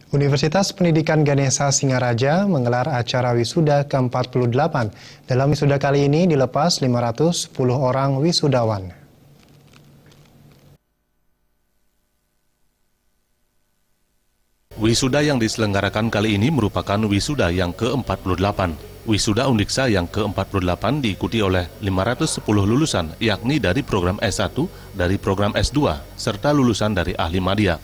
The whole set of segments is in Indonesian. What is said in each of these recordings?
Universitas Pendidikan Ganesha Singaraja menggelar acara wisuda ke-48. Dalam wisuda kali ini dilepas 510 orang wisudawan. Wisuda yang diselenggarakan kali ini merupakan wisuda yang ke-48. Wisuda Undiksa yang ke-48 diikuti oleh 510 lulusan, yakni dari program S1, dari program S2, serta lulusan dari ahli madya.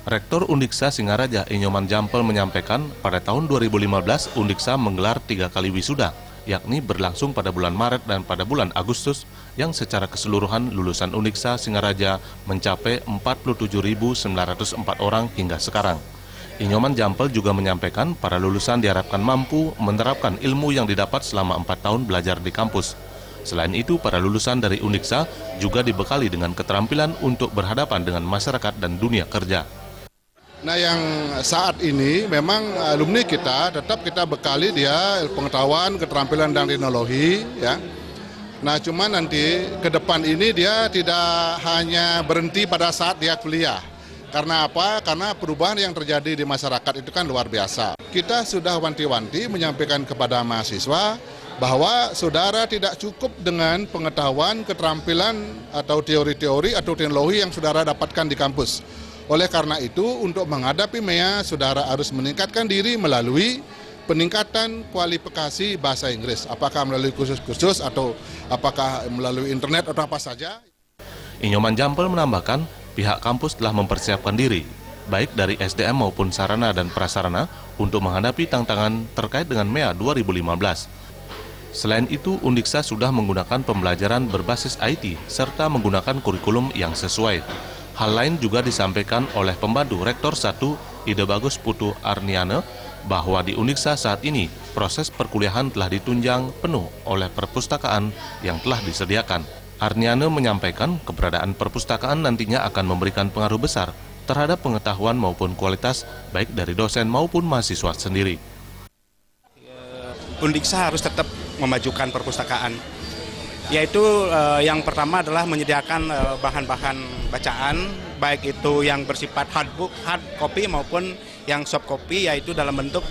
Rektor Undiksa Singaraja Inyoman Jampel menyampaikan pada tahun 2015 Undiksa menggelar 3 kali wisuda, yakni berlangsung pada bulan Maret dan pada bulan Agustus, yang secara keseluruhan lulusan Undiksa Singaraja mencapai 47.904 orang hingga sekarang. Inyoman Jampel juga menyampaikan para lulusan diharapkan mampu menerapkan ilmu yang didapat selama 4 tahun belajar di kampus. Selain itu, para lulusan dari Undiksa juga dibekali dengan keterampilan untuk berhadapan dengan masyarakat dan dunia kerja. Nah, yang saat ini memang alumni kita tetap kita bekali dia pengetahuan, keterampilan dan teknologi, ya. Nah, cuman nanti ke depan ini dia tidak hanya berhenti pada saat dia kuliah. Karena apa? Karena perubahan yang terjadi di masyarakat itu kan luar biasa. Kita sudah wanti-wanti menyampaikan kepada mahasiswa bahwa saudara tidak cukup dengan pengetahuan, keterampilan atau teori-teori atau teknologi yang saudara dapatkan di kampus. Oleh karena itu, untuk menghadapi MEA, saudara harus meningkatkan diri melalui peningkatan kualifikasi bahasa Inggris. Apakah melalui kursus-kursus atau apakah melalui internet atau apa saja. Inyoman Jampel menambahkan, pihak kampus telah mempersiapkan diri, baik dari SDM maupun sarana dan prasarana, untuk menghadapi tantangan terkait dengan MEA 2015. Selain itu, Undiksa sudah menggunakan pembelajaran berbasis IT, serta menggunakan kurikulum yang sesuai. Hal lain juga disampaikan oleh pembantu Rektor 1 Ide Bagus Putu Arniane bahwa di Undiksa saat ini proses perkuliahan telah ditunjang penuh oleh perpustakaan yang telah disediakan. Arniane menyampaikan keberadaan perpustakaan nantinya akan memberikan pengaruh besar terhadap pengetahuan maupun kualitas baik dari dosen maupun mahasiswa sendiri. Undiksa harus tetap memajukan perpustakaan. Yaitu yang pertama adalah menyediakan bahan-bahan bacaan, baik itu yang bersifat hard copy maupun yang soft copy, yaitu dalam bentuk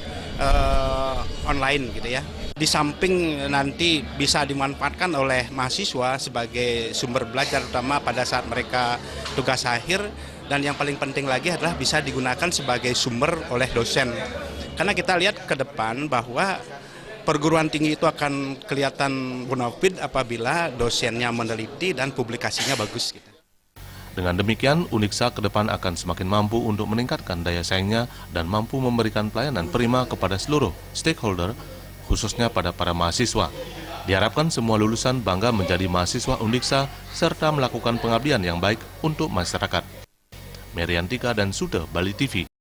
online gitu ya. Di samping nanti bisa dimanfaatkan oleh mahasiswa sebagai sumber belajar utama pada saat mereka tugas akhir, dan yang paling penting lagi adalah bisa digunakan sebagai sumber oleh dosen. Karena kita lihat ke depan bahwa perguruan tinggi itu akan kelihatan bonafit apabila dosennya meneliti dan publikasinya bagus. Dengan demikian, Undiksa ke depan akan semakin mampu untuk meningkatkan daya saingnya dan mampu memberikan pelayanan prima kepada seluruh stakeholder, khususnya pada para mahasiswa. Diharapkan semua lulusan bangga menjadi mahasiswa Undiksa serta melakukan pengabdian yang baik untuk masyarakat. Meriantika dan Sute, Bali TV.